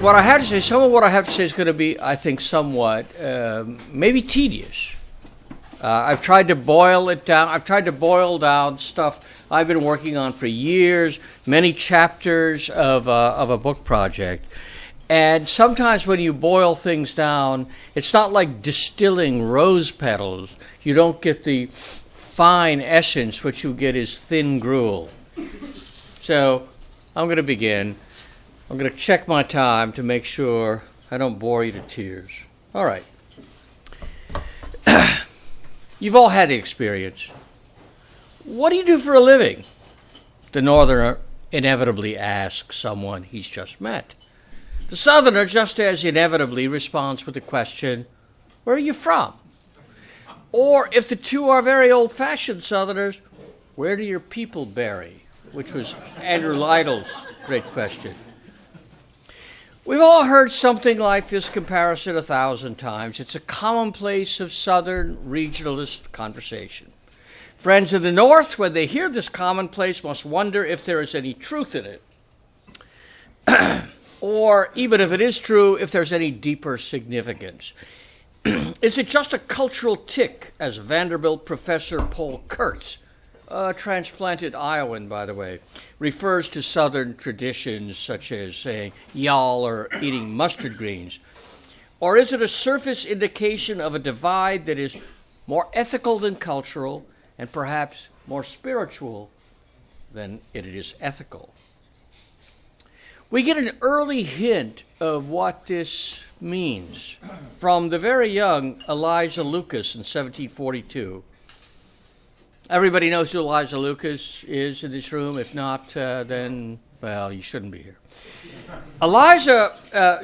what I have to say, some of what I have to say is going to be, I think, somewhat maybe tedious. I've tried to boil it down. I've tried to boil down stuff I've been working on for years, many chapters of a book project. And sometimes when you boil things down, it's not like distilling rose petals. You don't get the fine essence. What you get is thin gruel. So I'm going to begin. I'm going to check my time to make sure I don't bore you to tears. All right. You've all had the experience. What do you do for a living? The Northerner inevitably asks someone he's just met. The Southerner just as inevitably responds with the question, where are you from? Or if the two are very old-fashioned Southerners, where do your people bury? Which was Andrew Lytle's great question. We've all heard something like this comparison 1,000 times. It's a commonplace of Southern regionalist conversation. Friends in the North, when they hear this commonplace, must wonder if there is any truth in it. Or, even if it is true, if there's any deeper significance. Is it just a cultural tick, as Vanderbilt professor Paul Kurtz, a transplanted Iowan, by the way, refers to Southern traditions such as saying y'all or eating mustard greens? Or is it a surface indication of a divide that is more ethical than cultural and perhaps more spiritual than it is ethical? We get an early hint of what this means from the very young Elijah Lucas in 1742. Everybody knows who Elijah Lucas is in this room. If not, then, well, you shouldn't be here. Elijah,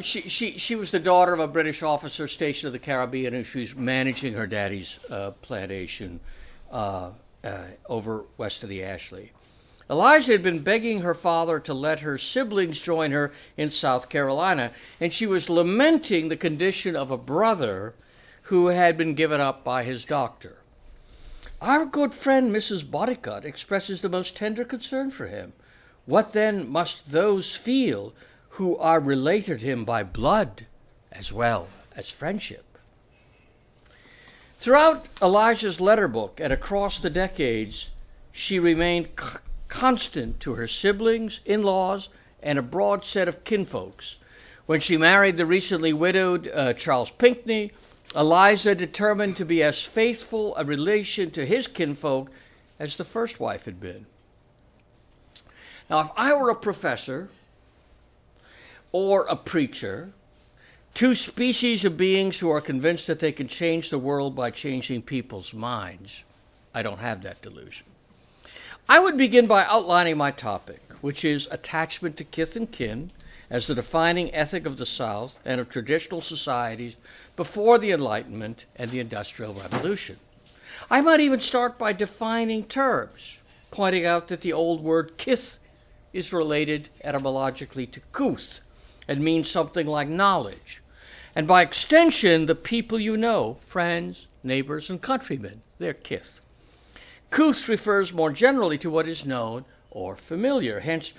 she was the daughter of a British officer stationed in the Caribbean, and she was managing her daddy's plantation over west of the Ashley. Elijah had been begging her father to let her siblings join her in South Carolina, and she was lamenting the condition of a brother who had been given up by his doctor. Our good friend Mrs. Bodycut expresses the most tender concern for him. What then must those feel who are related to him by blood as well as friendship? Throughout Elijah's letter book and across the decades, she remained constant to her siblings, in-laws, and a broad set of kinfolks. When she married the recently widowed Charles Pinckney, Eliza determined to be as faithful a relation to his kinfolk as the first wife had been. Now, if I were a professor or a preacher, two species of beings who are convinced that they can change the world by changing people's minds, I don't have that delusion. I would begin by outlining my topic, which is attachment to kith and kin as the defining ethic of the South and of traditional societies before the Enlightenment and the Industrial Revolution. I might even start by defining terms, pointing out that the old word kith is related etymologically to kuth and means something like knowledge. And by extension, the people you know, friends, neighbors, and countrymen, they're kith. Kuth refers more generally to what is known or familiar. Hence,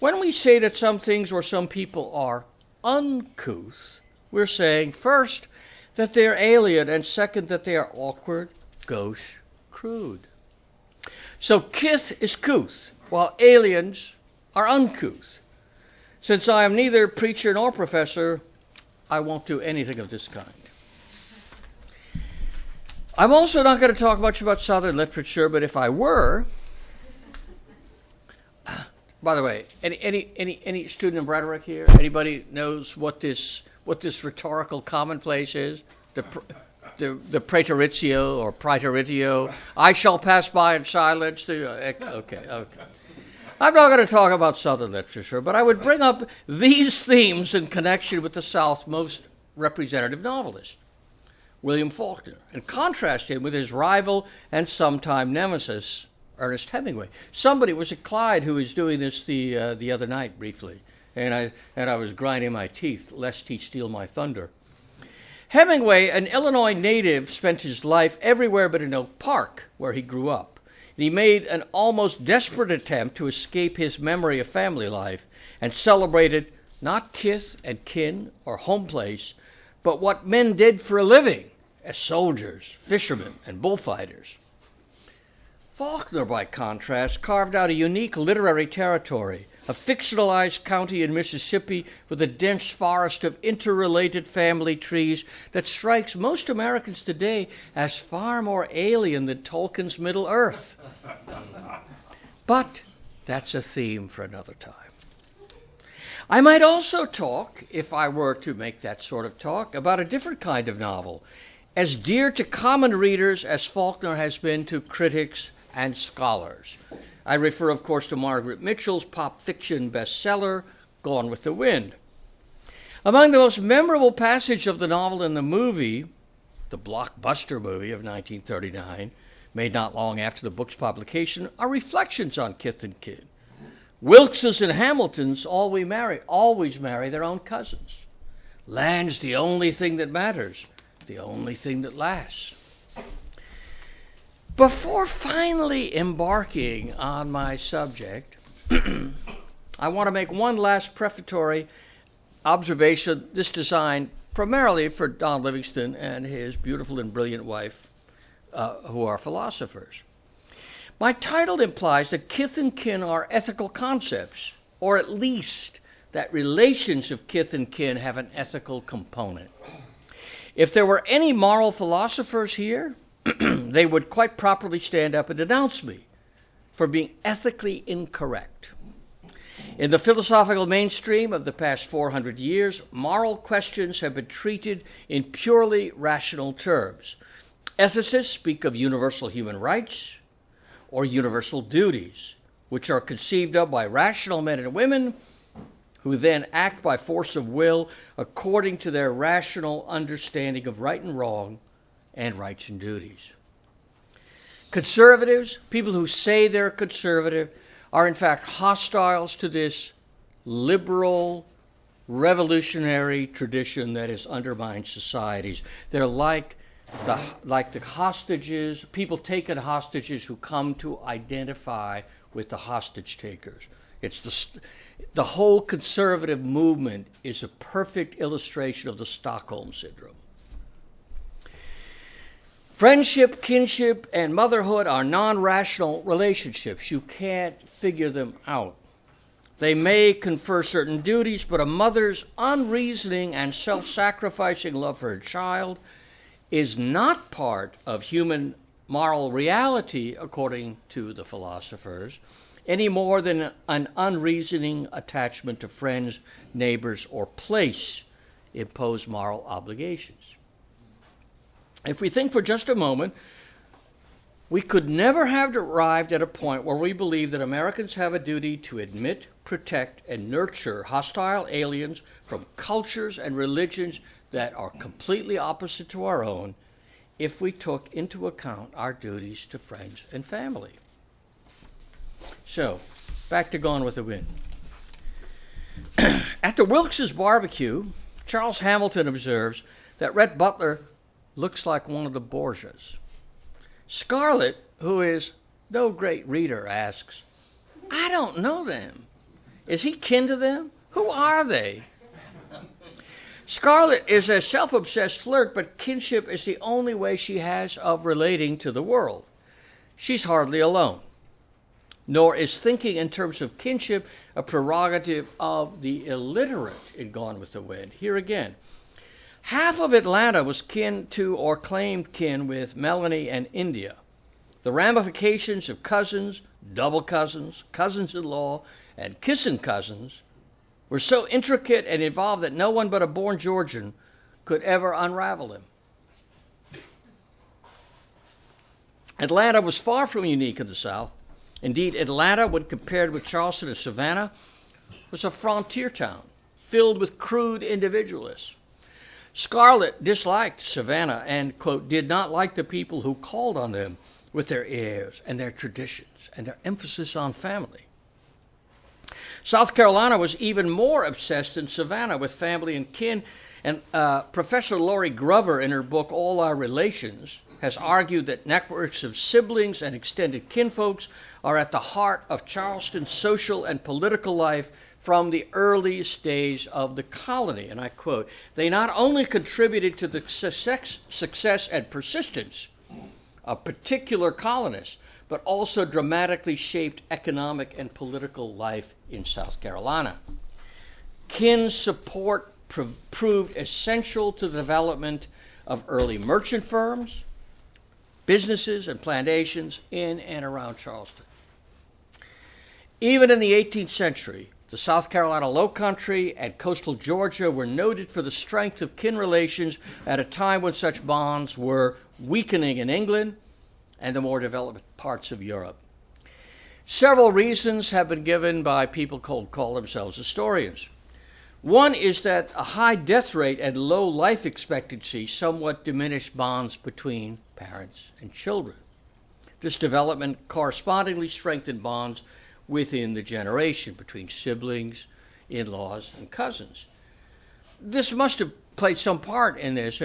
when we say that some things or some people are uncouth, we're saying, first, that they're alien, and second, that they are awkward, gauche, crude. So kith is couth, while aliens are uncouth. Since I am neither preacher nor professor, I won't do anything of this kind. I'm also not going to talk much about Southern literature, but if I were, by the way, any student of rhetoric here? Anybody knows what this rhetorical commonplace is? The praeteritio or praeteritio. I shall pass by in silence. Okay. I'm not going to talk about Southern literature, but I would bring up these themes in connection with the South's most representative novelist, William Faulkner, and contrast him with his rival and sometime nemesis, Ernest Hemingway. Somebody, was it Clyde, who was doing this the other night briefly, and I was grinding my teeth lest he steal my thunder. Hemingway, an Illinois native, spent his life everywhere but in Oak Park, where he grew up. And he made an almost desperate attempt to escape his memory of family life and celebrated not kith and kin or home place, but what men did for a living as soldiers, fishermen, and bullfighters. Faulkner, by contrast, carved out a unique literary territory, a fictionalized county in Mississippi with a dense forest of interrelated family trees that strikes most Americans today as far more alien than Tolkien's Middle-earth. But that's a theme for another time. I might also talk, if I were to make that sort of talk, about a different kind of novel, as dear to common readers as Faulkner has been to critics and scholars. I refer, of course, to Margaret Mitchell's pop fiction bestseller, Gone with the Wind. Among the most memorable passages of the novel in the movie, the blockbuster movie of 1939, made not long after the book's publication, are reflections on Kith and Kin. Wilkses and Hamiltons always marry their own cousins. Land's the only thing that matters, the only thing that lasts. Before finally embarking on my subject, I want to make one last prefatory observation, this designed primarily for Don Livingston and his beautiful and brilliant wife, who are philosophers. My title implies that kith and kin are ethical concepts, or at least that relations of kith and kin have an ethical component. If there were any moral philosophers here, they would quite properly stand up and denounce me for being ethically incorrect. In the philosophical mainstream of the past 400 years, moral questions have been treated in purely rational terms. Ethicists speak of universal human rights or universal duties, which are conceived of by rational men and women who then act by force of will according to their rational understanding of right and wrong and rights and duties. Conservatives, people who say they're conservative, are in fact hostiles to this liberal, revolutionary tradition that has undermined societies. They're like the hostages, people taken hostages who come to identify with the hostage takers. It's the whole conservative movement is a perfect illustration of the Stockholm Syndrome. Friendship, kinship, and motherhood are non-rational relationships. You can't figure them out. They may confer certain duties, but a mother's unreasoning and self-sacrificing love for her child is not part of human moral reality, according to the philosophers, any more than an unreasoning attachment to friends, neighbors, or place impose moral obligations. If we think for just a moment, we could never have arrived at a point where we believe that Americans have a duty to admit, protect, and nurture hostile aliens from cultures and religions that are completely opposite to our own if we took into account our duties to friends and family. So, back to Gone with the Wind. At the Wilkes' barbecue, Charles Hamilton observes that Rhett Butler looks like one of the Borgias. Scarlett, who is no great reader, asks, "I don't know them. Is he kin to them? Who are they?" Scarlett is a self-obsessed flirt, but kinship is the only way she has of relating to the world. She's hardly alone. Nor is thinking in terms of kinship a prerogative of the illiterate in Gone with the Wind. Here again, half of Atlanta was kin to or claimed kin with Melanie and India. The ramifications of cousins, double cousins, cousins-in-law, and kissing cousins were so intricate and involved that no one but a born Georgian could ever unravel them. Atlanta was far from unique in the South. Indeed, Atlanta, when compared with Charleston and Savannah, was a frontier town filled with crude individualists. Scarlett disliked Savannah and, quote, did not like the people who called on them with their airs and their traditions and their emphasis on family. South Carolina was even more obsessed than Savannah with family and kin, and Professor Laurie Grover, in her book All Our Relations, has argued that networks of siblings and extended kinfolks are at the heart of Charleston's social and political life from the earliest days of the colony. And I quote, "They not only contributed to the success and persistence of particular colonists, but also dramatically shaped economic and political life in South Carolina. Kin support proved essential to the development of early merchant firms, businesses, and plantations in and around Charleston. Even in the 18th century, the South Carolina Lowcountry and coastal Georgia were noted for the strength of kin relations at a time when such bonds were weakening in England and the more developed parts of Europe. Several reasons have been given by people who call themselves historians. One is that a high death rate and low life expectancy somewhat diminished bonds between parents and children. This development correspondingly strengthened bonds within the generation between siblings, in-laws, and cousins. This must have played some part in this,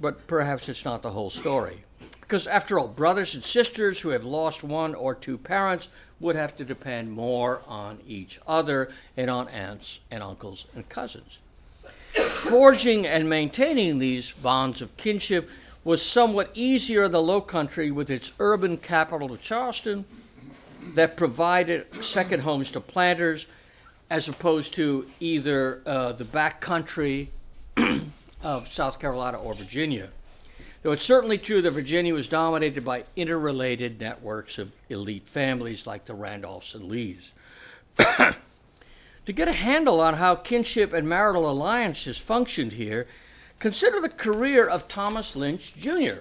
but perhaps it's not the whole story. Because after all, brothers and sisters who have lost one or two parents would have to depend more on each other and on aunts and uncles and cousins. Forging and maintaining these bonds of kinship was somewhat easier in the Lowcountry with its urban capital of Charleston that provided second homes to planters as opposed to either the back country of South Carolina or Virginia. Though it's certainly true that Virginia was dominated by interrelated networks of elite families like the Randolphs and Lees. To get a handle on how kinship and marital alliances functioned here, consider the career of Thomas Lynch, Jr.,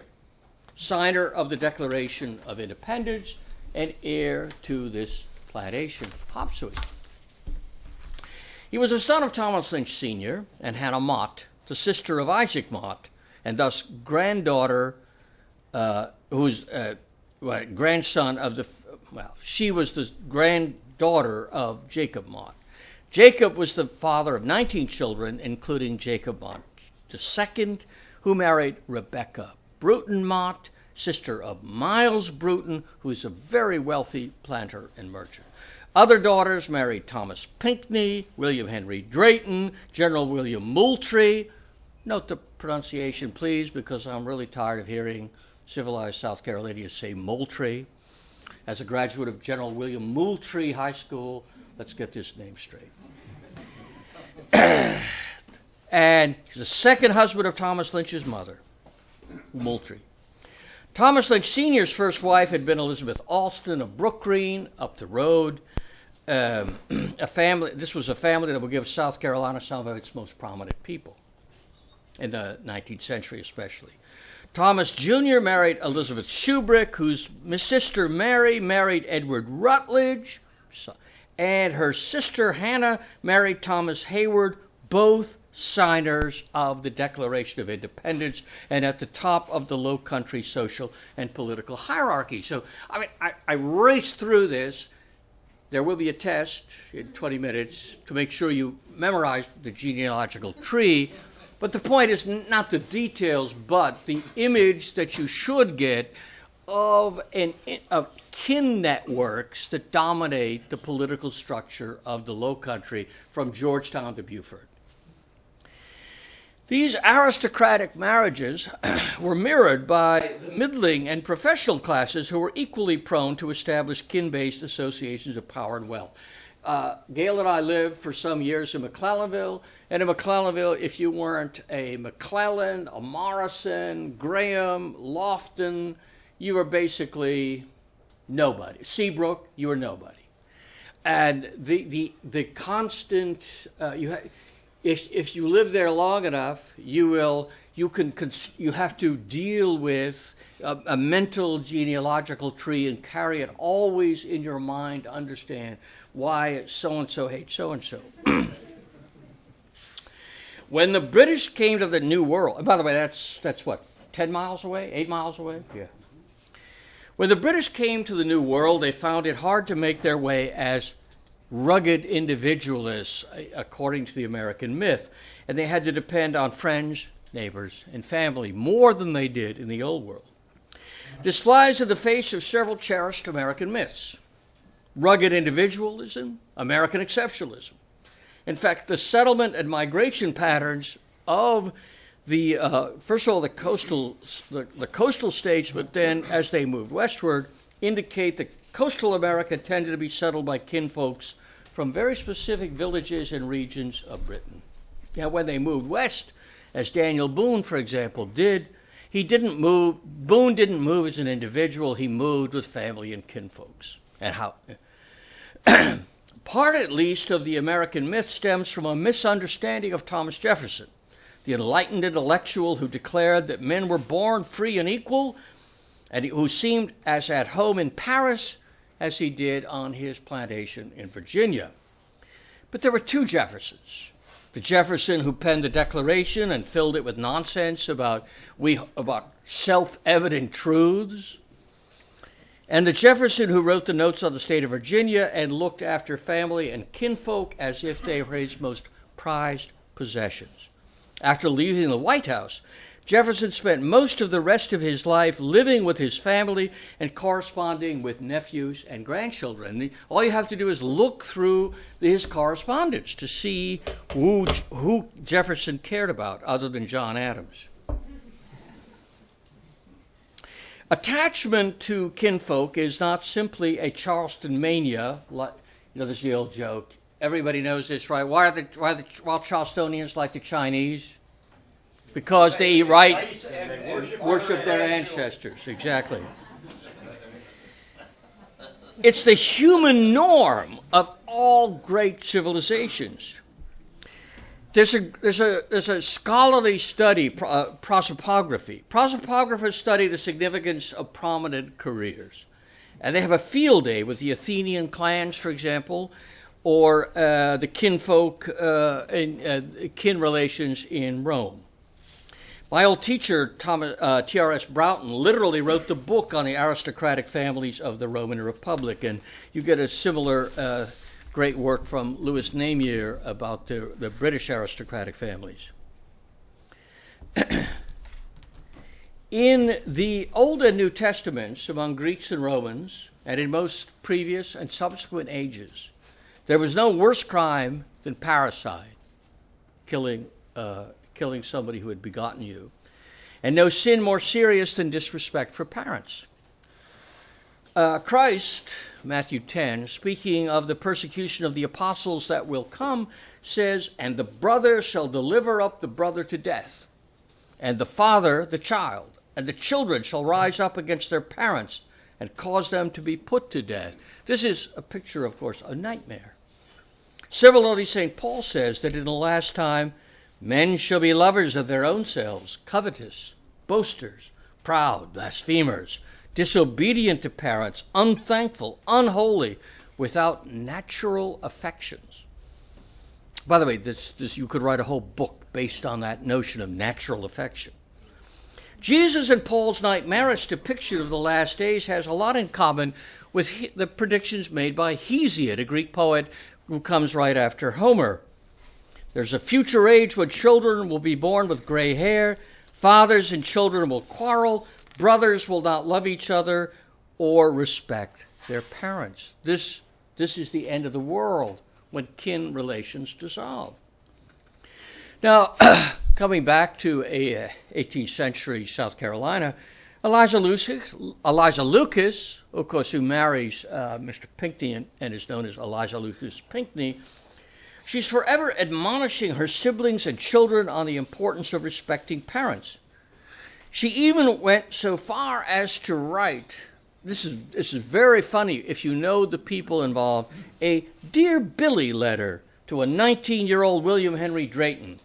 signer of the Declaration of Independence and heir to this plantation, Hopsui. He was a son of Thomas Lynch, Sr. and Hannah Mott, the sister of Isaac Mott, and thus granddaughter, grandson of she was the granddaughter of Jacob Mott. Jacob was the father of 19 children, including Jacob Mott II, who married Rebecca Bruton Mott, sister of Miles Bruton, who is a very wealthy planter and merchant. Other daughters married Thomas Pinckney, William Henry Drayton, General William Moultrie. Note the pronunciation, please, because I'm really tired of hearing civilized South Carolinians say Moultrie. As a graduate of General William Moultrie High School, let's get this name straight. And he's the second husband of Thomas Lynch's mother, Moultrie. Thomas Lynch Sr.'s first wife had been Elizabeth Alston of Brookgreen, up the road. This was a family that would give South Carolina some of its most prominent people in the 19th century especially. Thomas Jr. married Elizabeth Shubrick, whose sister Mary married Edward Rutledge, and her sister Hannah married Thomas Hayward, both signers of the Declaration of Independence and at the top of the Lowcountry social and political hierarchy. So, I raced through this. There will be a test in 20 minutes to make sure you memorize the genealogical tree. But the point is not the details, but the image that you should get of kin networks that dominate the political structure of the Lowcountry from Georgetown to Beaufort. These aristocratic marriages were mirrored by the middling and professional classes who were equally prone to establish kin-based associations of power and wealth. Gail and I lived for some years in McClellanville, and in McClellanville, if you weren't a McClellan, a Morrison, Graham, Lofton, you were basically nobody. Seabrook, you were nobody. And the constant, if you live there long enough, you have to deal with a mental genealogical tree and carry it always in your mind to understand why so-and-so hates so-and-so. When the British came to the New World, and by the way, that's what, 10 miles away, 8 miles away? Yeah. When the British came to the New World, they found it hard to make their way as rugged individualists, according to the American myth, and they had to depend on friends, neighbors, and family more than they did in the Old World. This flies in the face of several cherished American myths: rugged individualism, American exceptionalism. In fact, the settlement and migration patterns of the first of all the coastal states, but then as they moved westward, indicate that coastal America tended to be settled by kinfolks from very specific villages and regions of Britain. Now, when they moved west, as Daniel Boone, for example, did, Boone didn't move as an individual, he moved with family and kinfolks. And how? Part, at least, of the American myth stems from a misunderstanding of Thomas Jefferson, the enlightened intellectual who declared that men were born free and equal, and who seemed as at home in Paris as he did on his plantation in Virginia. But there were two Jeffersons. The Jefferson who penned the Declaration and filled it with nonsense about self-evident truths, and the Jefferson who wrote the notes on the state of Virginia and looked after family and kinfolk as if they were his most prized possessions. After leaving the White House, Jefferson spent most of the rest of his life living with his family and corresponding with nephews and grandchildren. All you have to do is look through his correspondence to see who Jefferson cared about other than John Adams. Attachment to kinfolk is not simply a Charleston mania. There's the old joke. Everybody knows this, right? Why Charlestonians like the Chinese? Because they eat right and worship their ancestors. Exactly. It's the human norm of all great civilizations. There's a scholarly study, prosopography. Prosopographers study the significance of prominent careers. And they have a field day with the Athenian clans, for example, or the kinfolk and kin relations in Rome. My old teacher, T.R.S. Broughton, literally wrote the book on the aristocratic families of the Roman Republic, and you get a similar great work from Louis Namier about the British aristocratic families. In the Old and New Testaments, among Greeks and Romans, and in most previous and subsequent ages, there was no worse crime than parricide, killing somebody who had begotten you, and no sin more serious than disrespect for parents. Christ, Matthew 10, speaking of the persecution of the apostles that will come, says, "And the brother shall deliver up the brother to death, and the father the child, and the children shall rise up against their parents and cause them to be put to death." This is a picture, of course, a nightmare. Similarly, St. Paul says that in the last time, men shall be lovers of their own selves, covetous, boasters, proud, blasphemers, disobedient to parents, unthankful, unholy, without natural affections. By the way, this you could write a whole book based on that notion of natural affection. Jesus and Paul's nightmarish depiction of the last days has a lot in common with the predictions made by Hesiod, a Greek poet who comes right after Homer. There's a future age when children will be born with gray hair, fathers and children will quarrel, brothers will not love each other or respect their parents. This is the end of the world when kin relations dissolve. Now, coming back to 18th century South Carolina, Eliza Lucas, of course, who marries Mr. Pinckney and is known as Eliza Lucas Pinckney, she's forever admonishing her siblings and children on the importance of respecting parents. She even went so far as to write, this is very funny if you know the people involved, a Dear Billy letter to a 19-year-old William Henry Drayton,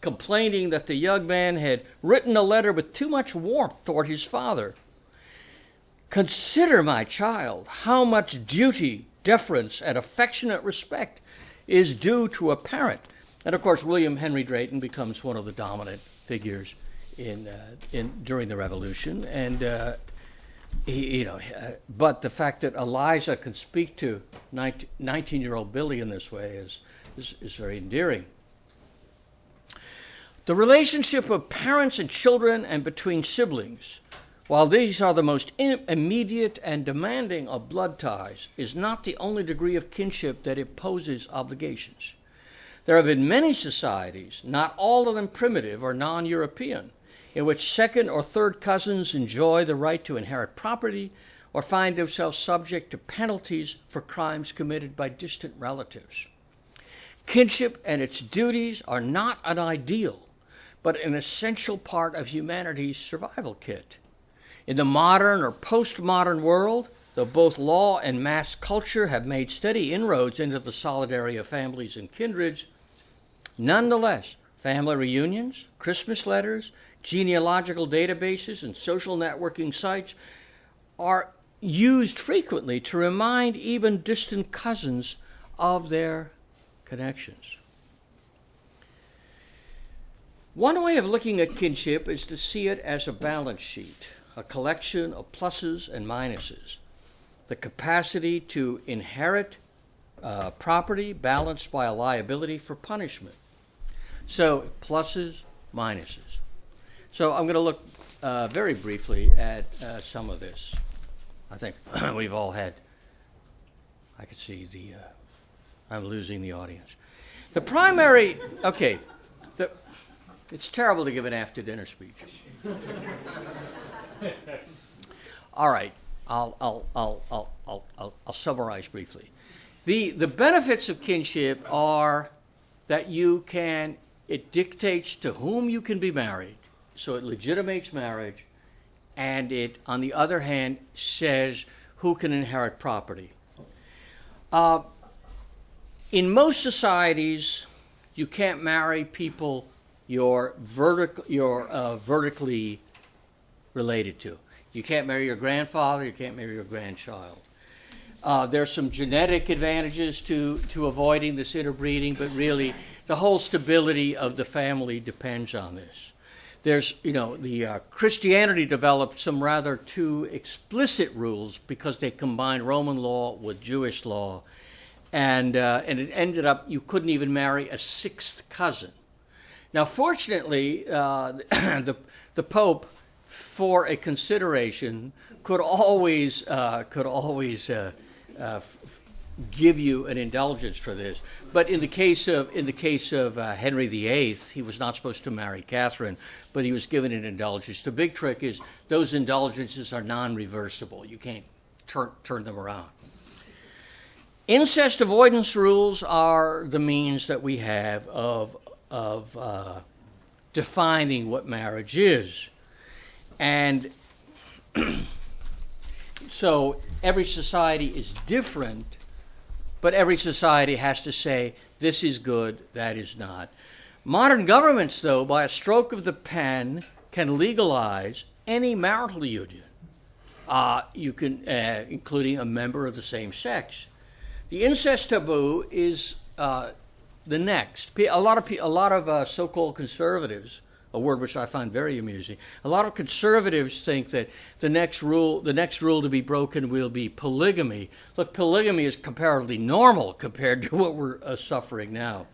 complaining that the young man had written a letter with too much warmth toward his father. "Consider, my child, how much duty, deference, and affectionate respect is due to a parent." And of course, William Henry Drayton becomes one of the dominant figures during the Revolution, and but the fact that Eliza can speak to 19-year-old Billy in this way is very endearing. The relationship of parents and children and between siblings while these are the most immediate and demanding of blood ties, is not the only degree of kinship that imposes obligations. There have been many societies, not all of them primitive or non-European, in which second or third cousins enjoy the right to inherit property or find themselves subject to penalties for crimes committed by distant relatives. Kinship and its duties are not an ideal, but an essential part of humanity's survival kit. In the modern or postmodern world, though both law and mass culture have made steady inroads into the solidarity of families and kindreds, nonetheless, family reunions, Christmas letters, genealogical databases, and social networking sites are used frequently to remind even distant cousins of their connections. One way of looking at kinship is to see it as a balance sheet, a collection of pluses and minuses. The capacity to inherit property balanced by a liability for punishment. So, pluses, minuses. So I'm going to look very briefly at some of this. I think we've all had, I could see I'm losing the audience. The primary, okay, it's terrible to give an after-dinner speech. All right, I'll summarize briefly. The benefits of kinship are that it dictates to whom you can be married, so it legitimates marriage, and it, on the other hand, says who can inherit property. In most societies, you can't marry people you're vertically related to. You can't marry your grandfather, you can't marry your grandchild. There's some genetic advantages to avoiding this interbreeding, but really the whole stability of the family depends on this. There's, Christianity developed some rather too explicit rules because they combined Roman law with Jewish law, and it ended up you couldn't even marry a sixth cousin. Now, fortunately, the Pope, for a consideration, could always give you an indulgence for this. But in the case of Henry VIII, he was not supposed to marry Catherine, but he was given an indulgence. The big trick is those indulgences are non-reversible. You can't turn them around. Incest avoidance rules are the means that we have of defining what marriage is. And so every society is different, but every society has to say, this is good, that is not. Modern governments, though, by a stroke of the pen, can legalize any marital union, including a member of the same sex. The incest taboo is the next. A lot of so-called conservatives, a word which I find very amusing. A lot of conservatives think that the next rule to be broken will be polygamy. Look, polygamy is comparatively normal compared to what we're suffering now.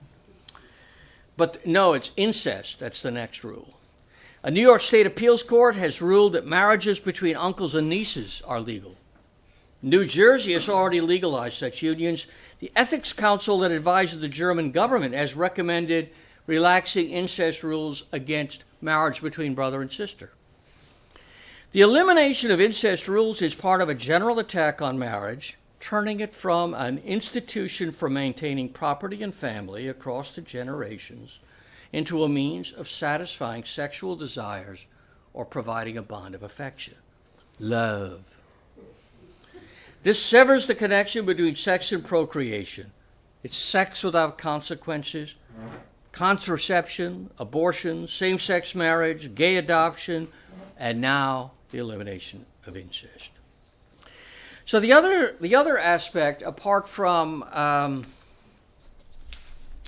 But no, it's incest. That's the next rule. A New York State appeals court has ruled that marriages between uncles and nieces are legal. New Jersey has already legalized such unions. The Ethics Council that advises the German government has recommended relaxing incest rules against marriage between brother and sister. The elimination of incest rules is part of a general attack on marriage, turning it from an institution for maintaining property and family across the generations into a means of satisfying sexual desires or providing a bond of affection. Love. This severs the connection between sex and procreation. It's sex without consequences, contraception, abortion, same-sex marriage, gay adoption, and now the elimination of incest. So the other aspect, apart from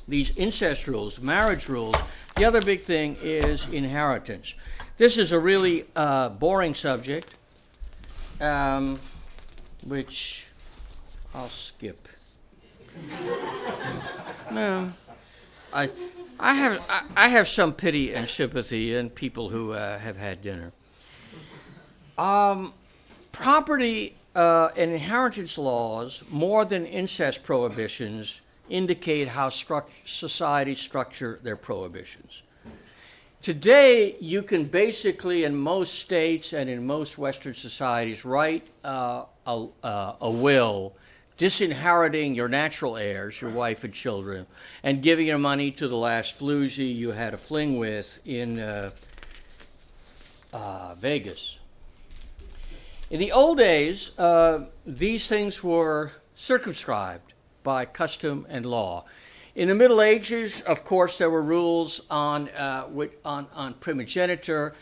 these incest rules, marriage rules, the other big thing is inheritance. This is a really boring subject, which I'll skip. No, I have some pity and sympathy in people who have had dinner. Property and inheritance laws, more than incest prohibitions, indicate how societies structure their prohibitions. Today, you can basically, in most states and in most Western societies, write a will disinheriting your natural heirs, your wife and children, and giving your money to the last floozy you had a fling with in Vegas. In the old days, these things were circumscribed by custom and law. In the Middle Ages, of course, there were rules on primogeniture.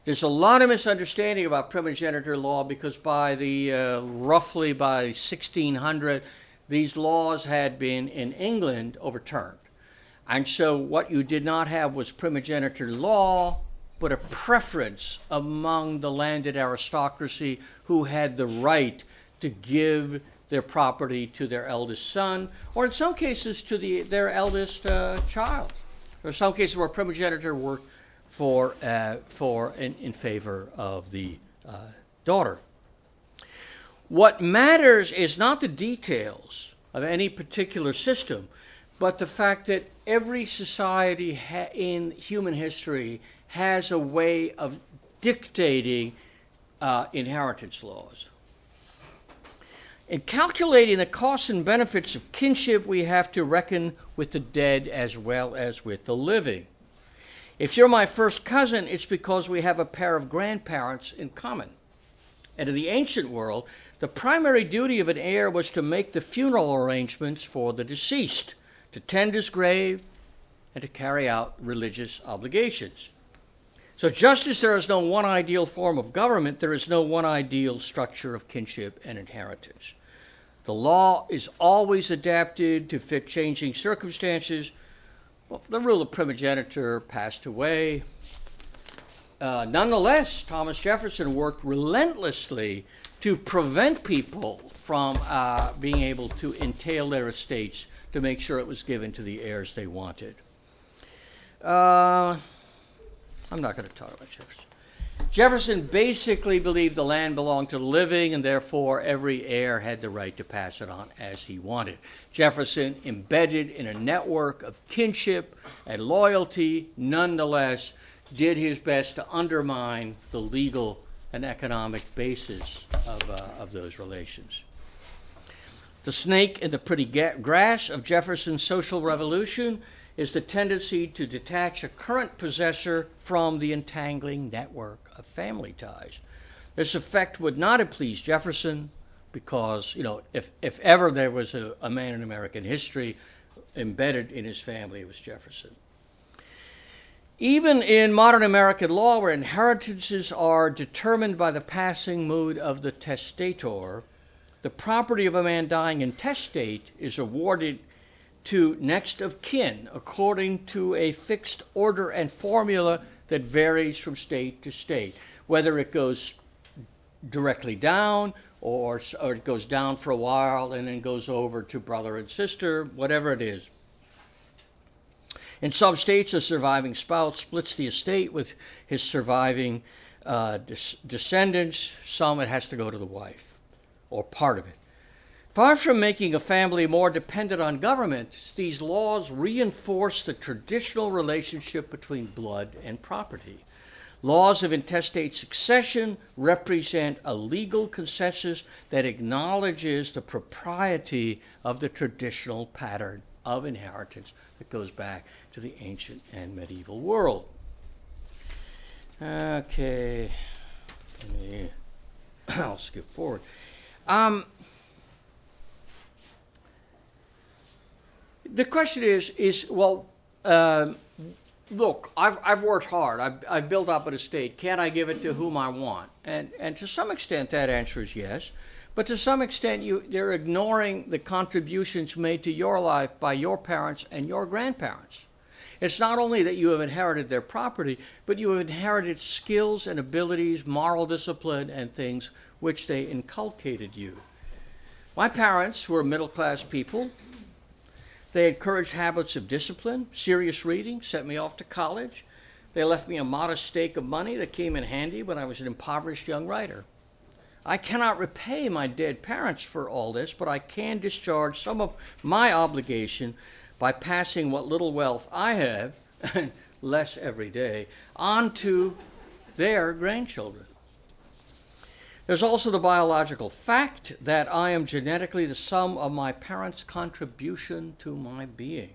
There's a lot of misunderstanding about primogeniture law because roughly by 1600, these laws had been in England overturned. And so what you did not have was primogeniture law, but a preference among the landed aristocracy who had the right to give their property to their eldest son, or in some cases to their eldest child. There are some cases where primogeniture worked in favor of the daughter. What matters is not the details of any particular system, but the fact that every society in human history has a way of dictating inheritance laws. In calculating the costs and benefits of kinship, we have to reckon with the dead as well as with the living. If you're my first cousin, it's because we have a pair of grandparents in common. And in the ancient world, the primary duty of an heir was to make the funeral arrangements for the deceased, to tend his grave, and to carry out religious obligations. So just as there is no one ideal form of government, there is no one ideal structure of kinship and inheritance. The law is always adapted to fit changing circumstances. Well, the rule of primogeniture passed away. Nonetheless, Thomas Jefferson worked relentlessly to prevent people from being able to entail their estates to make sure it was given to the heirs they wanted. I'm not going to talk about Jefferson. Jefferson basically believed the land belonged to the living, and therefore every heir had the right to pass it on as he wanted. Jefferson, embedded in a network of kinship and loyalty, nonetheless did his best to undermine the legal and economic basis of those relations. The snake in the pretty grass of Jefferson's social revolution is the tendency to detach a current possessor from the entangling network of family ties. This effect would not have pleased Jefferson because, if ever there was a man in American history embedded in his family, it was Jefferson. Even in modern American law, where inheritances are determined by the passing mood of the testator, the property of a man dying intestate is awarded to next of kin according to a fixed order and formula that varies from state to state, whether it goes directly down or it goes down for a while and then goes over to brother and sister, whatever it is. In some states, a surviving spouse splits the estate with his surviving descendants. Some, it has to go to the wife, or part of it. Far from making a family more dependent on government, these laws reinforce the traditional relationship between blood and property. Laws of intestate succession represent a legal consensus that acknowledges the propriety of the traditional pattern of inheritance that goes back to the ancient and medieval world. Okay, I'll skip forward. The question is look, I've worked hard. I've built up an estate. Can I give it to whom I want? And to some extent, that answer is yes. But to some extent, they're ignoring the contributions made to your life by your parents and your grandparents. It's not only that you have inherited their property, but you have inherited skills and abilities, moral discipline, and things which they inculcated you. My parents were middle-class people. They encouraged habits of discipline, serious reading, sent me off to college. They left me a modest stake of money that came in handy when I was an impoverished young writer. I cannot repay my dead parents for all this, but I can discharge some of my obligation by passing what little wealth I have, less every day, on to their grandchildren. There's also the biological fact that I am genetically the sum of my parents' contribution to my being,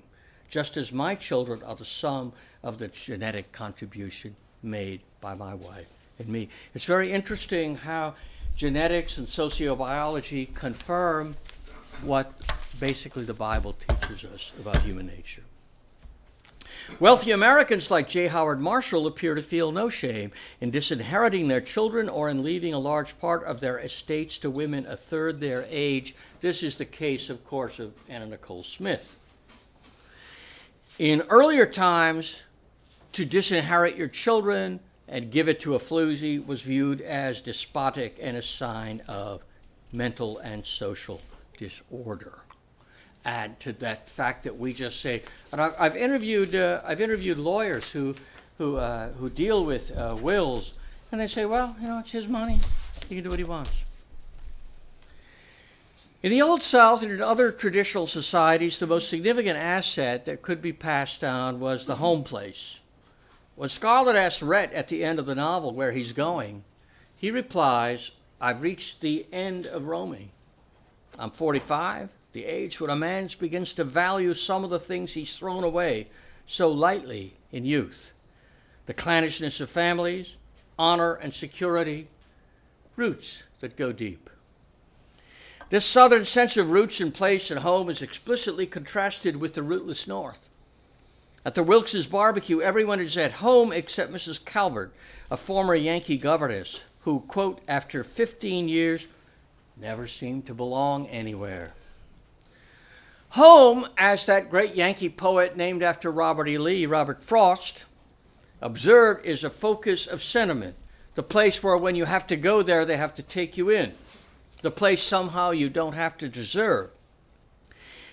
just as my children are the sum of the genetic contribution made by my wife and me. It's very interesting how genetics and sociobiology confirm what basically the Bible teaches us about human nature. Wealthy Americans like J. Howard Marshall appear to feel no shame in disinheriting their children or in leaving a large part of their estates to women a third their age. This is the case, of course, of Anna Nicole Smith. In earlier times, to disinherit your children and give it to a floozy was viewed as despotic and a sign of mental and social disorder. Add to that fact that we just say, and I've interviewed lawyers who deal with wills, and they say, well, it's his money. He can do what he wants. In the Old South and in other traditional societies, the most significant asset that could be passed down was the home place. When Scarlett asks Rhett at the end of the novel where he's going, he replies, I've reached the end of roaming. I'm 45, the age when a man begins to value some of the things he's thrown away so lightly in youth. The clannishness of families, honor and security, roots that go deep. This southern sense of roots and place and home is explicitly contrasted with the rootless North. At the Wilkes' barbecue, everyone is at home except Mrs. Calvert, a former Yankee governess who, quote, after 15 years, never seemed to belong anywhere. Home, as that great Yankee poet named after Robert E. Lee, Robert Frost, observed, is a focus of sentiment, the place where when you have to go there, they have to take you in, the place somehow you don't have to deserve.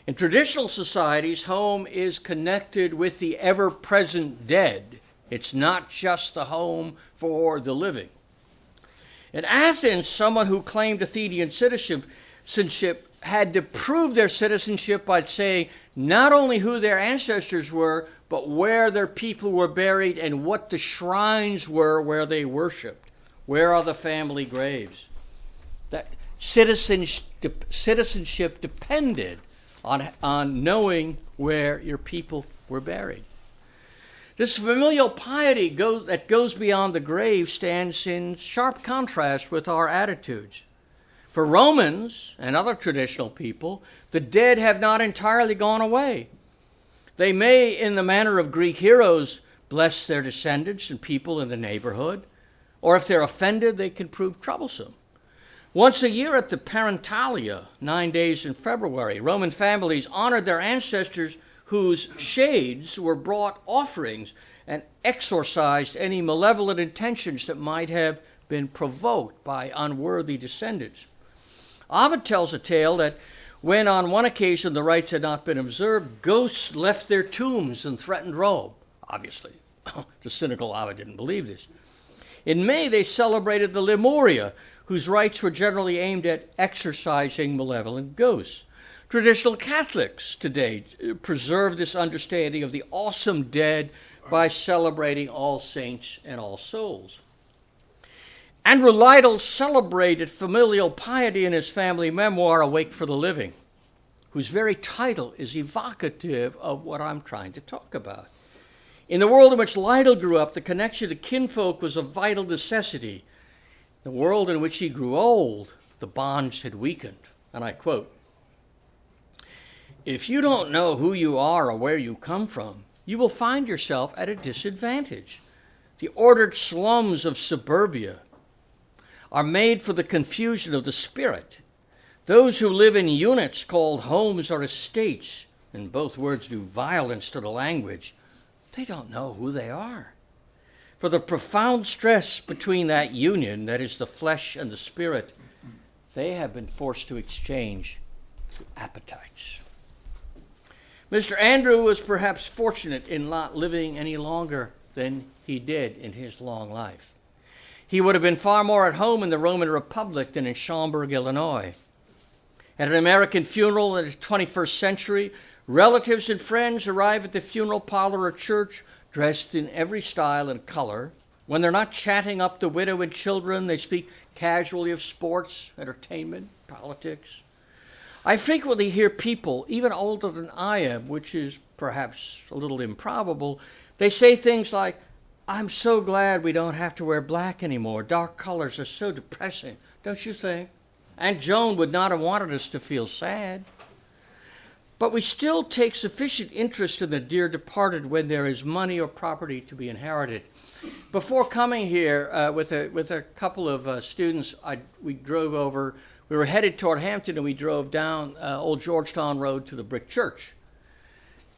In traditional societies, home is connected with the ever-present dead. It's not just the home for the living. In Athens, someone who claimed Athenian citizenship had to prove their citizenship by saying not only who their ancestors were, but where their people were buried and what the shrines were where they worshipped. Where are the family graves? That citizenship depended on knowing where your people were buried. This familial piety that goes beyond the grave stands in sharp contrast with our attitudes. For Romans and other traditional people, the dead have not entirely gone away. They may, in the manner of Greek heroes, bless their descendants and people in the neighborhood, or if they're offended, they can prove troublesome. Once a year at the Parentalia, 9 days in February, Roman families honored their ancestors whose shades were brought offerings and exorcised any malevolent intentions that might have been provoked by unworthy descendants. Ovid tells a tale that when on one occasion the rites had not been observed, ghosts left their tombs and threatened Rome. Obviously, the cynical Ovid didn't believe this. In May, they celebrated the Lemuria, whose rites were generally aimed at exorcising malevolent ghosts. Traditional Catholics today preserve this understanding of the awesome dead by celebrating All Saints and All Souls. Andrew Lytle celebrated familial piety in his family memoir, Awake for the Living, whose very title is evocative of what I'm trying to talk about. In the world in which Lytle grew up, the connection to kinfolk was a vital necessity. The world in which he grew old, the bonds had weakened. And I quote, "If you don't know who you are or where you come from, you will find yourself at a disadvantage. The ordered slums of suburbia are made for the confusion of the spirit. Those who live in units called homes or estates, and both words do violence to the language, they don't know who they are. For the profound stress between that union, that is the flesh and the spirit, they have been forced to exchange appetites." Mr. Andrew was perhaps fortunate in not living any longer than he did in his long life. He would have been far more at home in the Roman Republic than in Schaumburg, Illinois. At an American funeral in the 21st century, relatives and friends arrive at the funeral parlor or church dressed in every style and color. When they're not chatting up the widow and children, they speak casually of sports, entertainment, politics. I frequently hear people, even older than I am, which is perhaps a little improbable, they say things like, "I'm so glad we don't have to wear black anymore. Dark colors are so depressing, don't you think? Aunt Joan would not have wanted us to feel sad." But we still take sufficient interest in the dear departed when there is money or property to be inherited. Before coming here with a couple of students, we drove over. We were headed toward Hampton, and we drove down Old Georgetown Road to the Brick Church,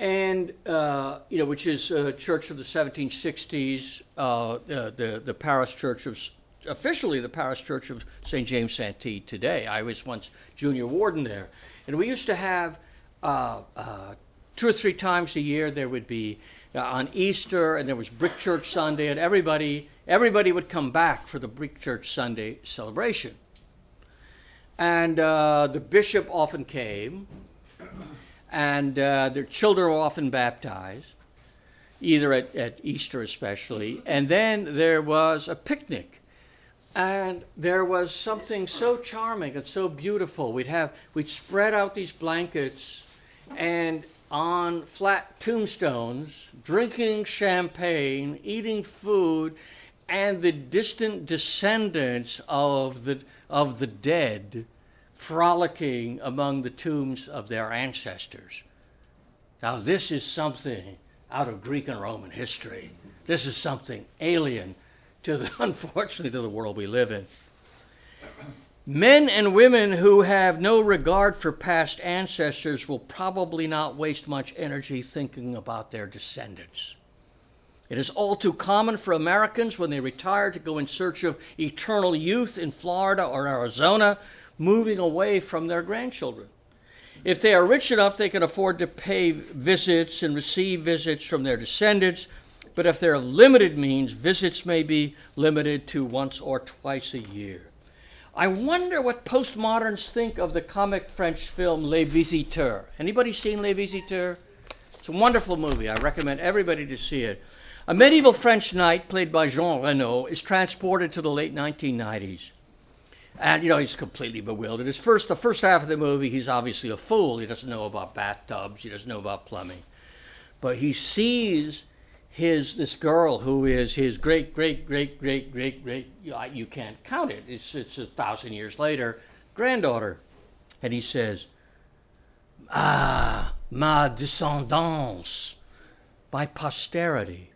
and which is a church of the 1760s, the parish church of, officially the parish church of St. James Santee today. I was once junior warden there, and we used to have 2 or 3 times a year there would be on Easter, and there was Brick Church Sunday, and everybody would come back for the Brick Church Sunday celebration. And the bishop often came, and their children were often baptized, either at Easter especially. And then there was a picnic, and there was something so charming and so beautiful. We'd spread out these blankets, and on flat tombstones, drinking champagne, eating food, and the distant descendants of the dead frolicking among the tombs of their ancestors. Now, this is something out of Greek and Roman history. This is something alien unfortunately, to the world we live in. Men and women who have no regard for past ancestors will probably not waste much energy thinking about their descendants. It is all too common for Americans when they retire to go in search of eternal youth in Florida or Arizona, moving away from their grandchildren. If they are rich enough, they can afford to pay visits and receive visits from their descendants, but if they're limited means, visits may be limited to once or twice a year. I wonder what postmoderns think of the comic French film Les Visiteurs. Anybody seen Les Visiteurs? It's a wonderful movie. I recommend everybody to see it. A medieval French knight, played by Jean Renewal, is transported to the late 1990s. And, he's completely bewildered. The first half of the movie, he's obviously a fool. He doesn't know about bathtubs. He doesn't know about plumbing. But he sees this girl who is his great, you can't count it. It's 1,000 years later, granddaughter. And he says, "Ah, ma descendance, my posterity."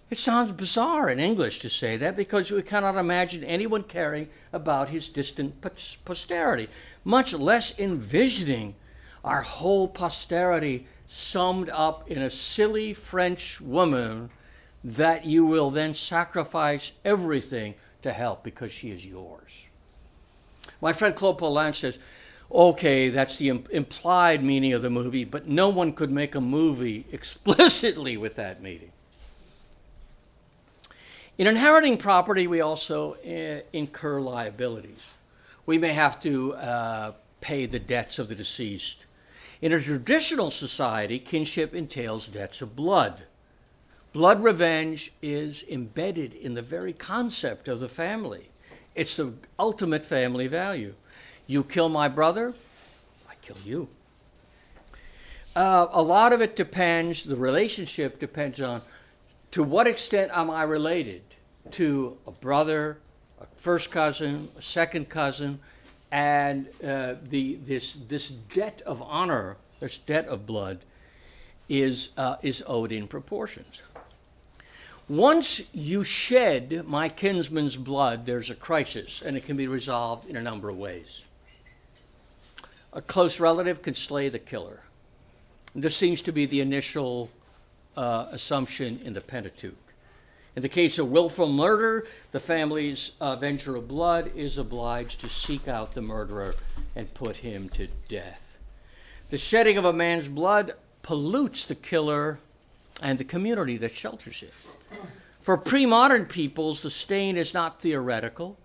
It sounds bizarre in English to say that because we cannot imagine anyone caring about his distant posterity, much less envisioning our whole posterity summed up in a silly French woman that you will then sacrifice everything to help because she is yours. My friend Claude Poulain says, okay, that's the implied meaning of the movie, but no one could make a movie explicitly with that meaning. In inheriting property, we also incur liabilities. We may have to pay the debts of the deceased. In a traditional society, kinship entails debts of blood. Blood revenge is embedded in the very concept of the family. It's the ultimate family value. You kill my brother, I kill you. A lot of it depends, the relationship depends on to what extent am I related to a brother, a first cousin, a second cousin, and this debt of honor, this debt of blood, is owed in proportions. Once you shed my kinsman's blood, there's a crisis, and it can be resolved in a number of ways. A close relative can slay the killer. This seems to be the initial assumption in the Pentateuch. In the case of willful murder, the family's avenger of blood is obliged to seek out the murderer and put him to death. The shedding of a man's blood pollutes the killer and the community that shelters it. For pre-modern peoples, the stain is not theoretical,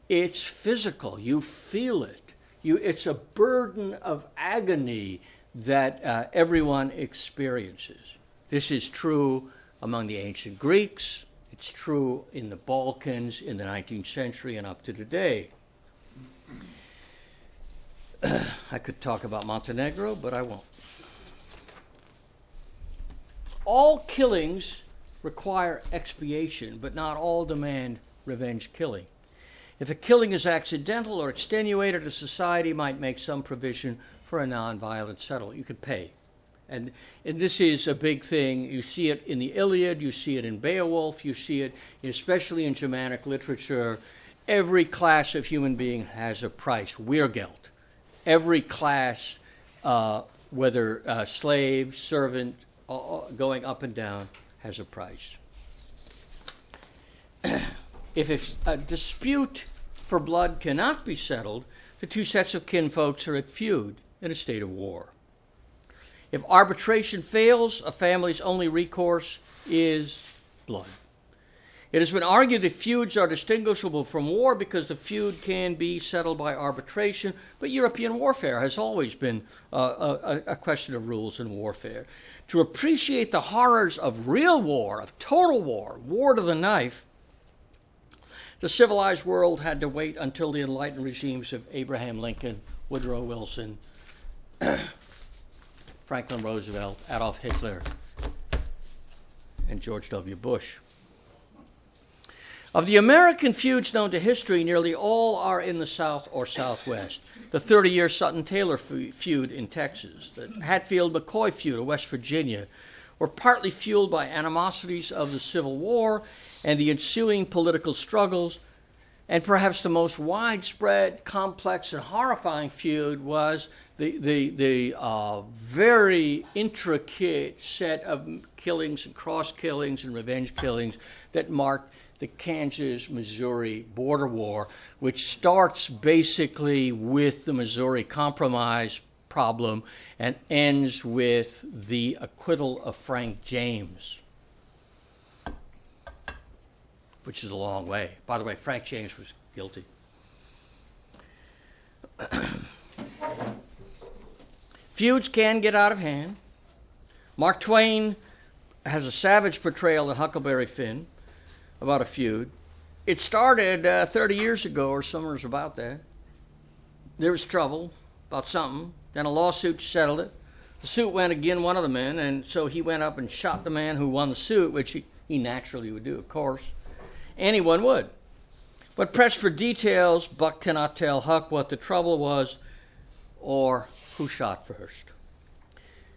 it's physical. You feel it. It's a burden of agony that everyone experiences. This is true among the ancient Greeks. It's true in the Balkans in the 19th century and up to today. I could talk about Montenegro, but I won't. All killings require expiation, but not all demand revenge killing. If a killing is accidental or extenuated, a society might make some provision for a nonviolent settlement. You could pay. And this is a big thing. You see it in the Iliad, you see it in Beowulf, you see it especially in Germanic literature. Every class of human being has a price, Wehrgeld. Every class, whether slave, servant, going up and down, has a price. If a dispute for blood cannot be settled, the two sets of kinfolks are at feud in a state of war. If arbitration fails, a family's only recourse is blood. It has been argued that feuds are distinguishable from war because the feud can be settled by arbitration, but European warfare has always been a question of rules in warfare. To appreciate the horrors of real war, of total war, war to the knife, the civilized world had to wait until the enlightened regimes of Abraham Lincoln, Woodrow Wilson, Franklin Roosevelt, Adolf Hitler, and George W. Bush. Of the American feuds known to history, nearly all are in the South or Southwest. The 30-year Sutton-Taylor feud in Texas, the Hatfield-McCoy feud of West Virginia, were partly fueled by animosities of the Civil War and the ensuing political struggles, and perhaps the most widespread, complex, and horrifying feud was the very intricate set of killings and cross-killings and revenge killings that marked the Kansas-Missouri border war, which starts basically with the Missouri Compromise problem and ends with the acquittal of Frank James, which is a long way. By the way, Frank James was guilty. Feuds can get out of hand. Mark Twain has a savage portrayal in Huckleberry Finn about a feud. It started 30 years ago or somewhere about that. There was trouble about something. Then a lawsuit settled it. The suit went against one of the men, and so he went up and shot the man who won the suit, which he naturally would do, of course. Anyone would. But pressed for details, Buck cannot tell Huck what the trouble was or who shot first.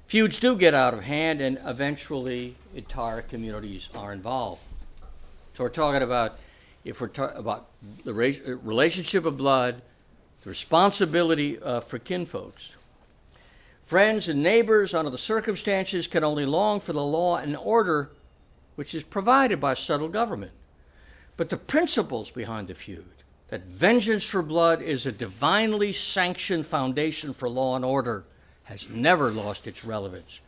Feuds do get out of hand, and eventually entire communities are involved. So we're talking about, if we're talking about the relationship of blood, the responsibility for kinfolks. Friends and neighbors, under the circumstances, can only long for the law and order which is provided by subtle government. But the principles behind the feud, that vengeance for blood is a divinely sanctioned foundation for law and order, has never lost its relevance.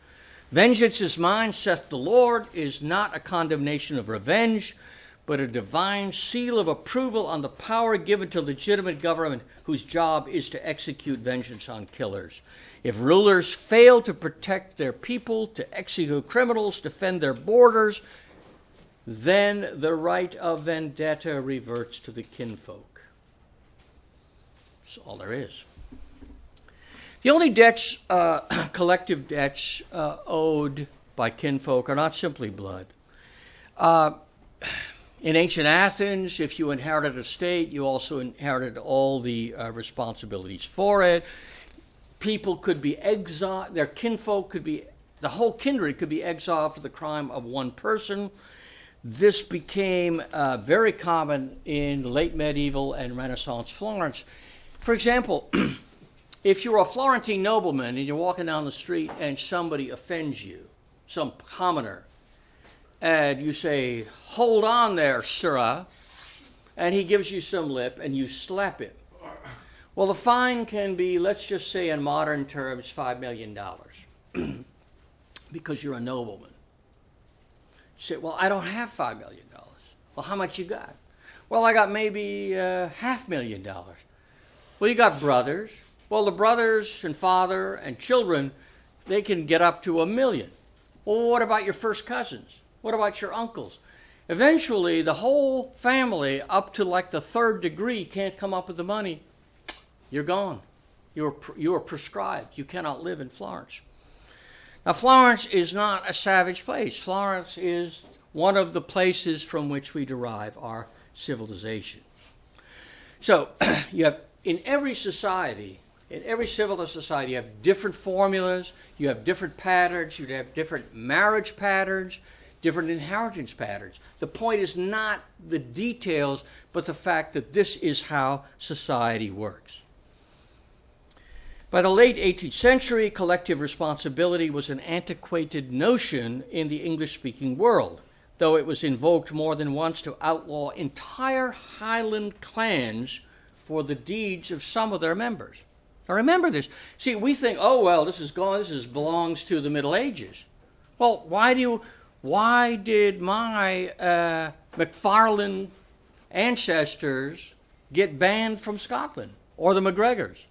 Vengeance is mine, saith the Lord, is not a condemnation of revenge, but a divine seal of approval on the power given to legitimate government whose job is to execute vengeance on killers. If rulers fail to protect their people, to execute criminals, defend their borders, then the right of vendetta reverts to the kinfolk. That's all there is. The only debts, collective debts owed by kinfolk are not simply blood. In ancient Athens, if you inherited a state, you also inherited all the responsibilities for it. People could be exiled, their kinfolk could be, the whole kindred could be exiled for the crime of one person. This became very common in late medieval and Renaissance Florence. For example, if you're a Florentine nobleman and you're walking down the street and somebody offends you, some commoner, and you say, "Hold on there, sirrah," and he gives you some lip and you slap him. Well, the fine can be, let's just say in modern terms, $5 million because you're a nobleman. say, well, I don't have $5 million. Well, how much you got? Well, I got maybe $500,000. Well, you got brothers. Well, the brothers and father and children, they can get up to $1 million. Well, what about your first cousins? What about your uncles? Eventually, the whole family, up to like the third degree, can't come up with the money. You're gone. You are prescribed. You cannot live in Florence. Now, Florence is not a savage place. Florence is one of the places from which we derive our civilization. So, you have, in every society, in every civilized society, you have different formulas, you have different patterns, you have different marriage patterns, different inheritance patterns. The point is not the details, but the fact that this is how society works. By the late 18th century, collective responsibility was an antiquated notion in the English-speaking world, though it was invoked more than once to outlaw entire Highland clans for the deeds of some of their members. Now remember this. See, we think, oh, well, this is gone, belongs to the Middle Ages. Well, why did my MacFarlane ancestors get banned from Scotland, or the MacGregors?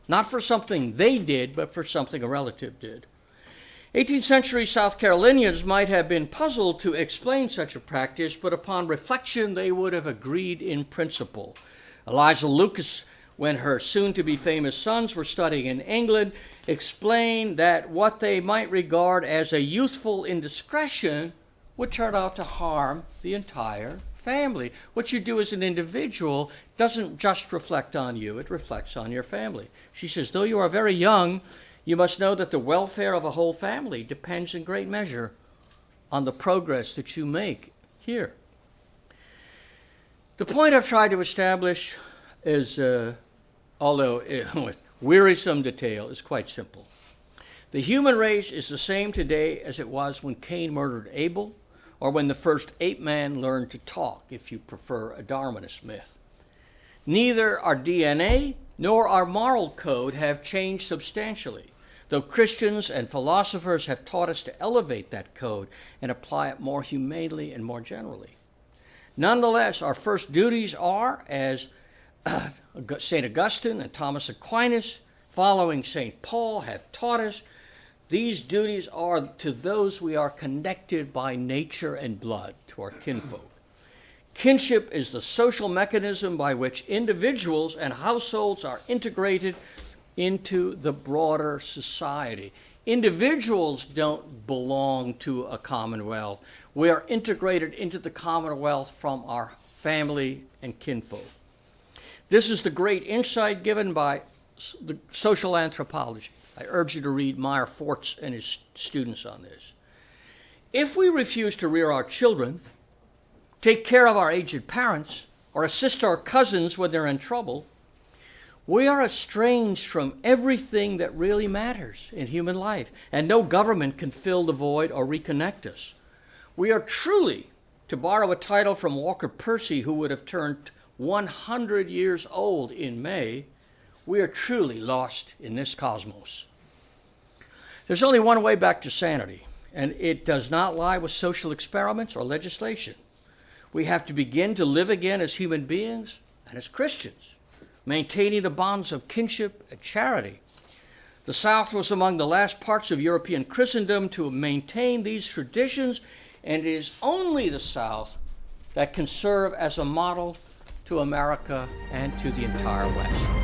Not for something they did, but for something a relative did. 18th century South Carolinians might have been puzzled to explain such a practice, but upon reflection they would have agreed in principle. Eliza Lucas, when her soon-to-be famous sons were studying in England, explained that what they might regard as a youthful indiscretion would turn out to harm the entire family. What you do as an individual doesn't just reflect on you, it reflects on your family. She says, though you are very young, you must know that the welfare of a whole family depends in great measure on the progress that you make here. The point I've tried to establish is, although with wearisome detail, is quite simple. The human race is the same today as it was when Cain murdered Abel, or when the first ape man learned to talk, if you prefer a Darwinist myth. Neither our DNA nor our moral code have changed substantially, though Christians and philosophers have taught us to elevate that code and apply it more humanely and more generally. Nonetheless, our first duties are, as St. Augustine and Thomas Aquinas, following St. Paul, have taught us, these duties are to those we are connected by nature and blood, to our kinfolk. Kinship is the social mechanism by which individuals and households are integrated into the broader society. Individuals don't belong to a commonwealth. We are integrated into the commonwealth from our family and kinfolk. This is the great insight given by the social anthropology. I urge you to read Meyer Forts and his students on this. If we refuse to rear our children, take care of our aged parents, or assist our cousins when they're in trouble, we are estranged from everything that really matters in human life, and no government can fill the void or reconnect us. We are truly, to borrow a title from Walker Percy, who would have turned 100 years old in May, we are truly lost in this cosmos. There's only one way back to sanity, and it does not lie with social experiments or legislation. We have to begin to live again as human beings and as Christians, maintaining the bonds of kinship and charity. The South was among the last parts of European Christendom to maintain these traditions, and it is only the South that can serve as a model to America and to the entire West.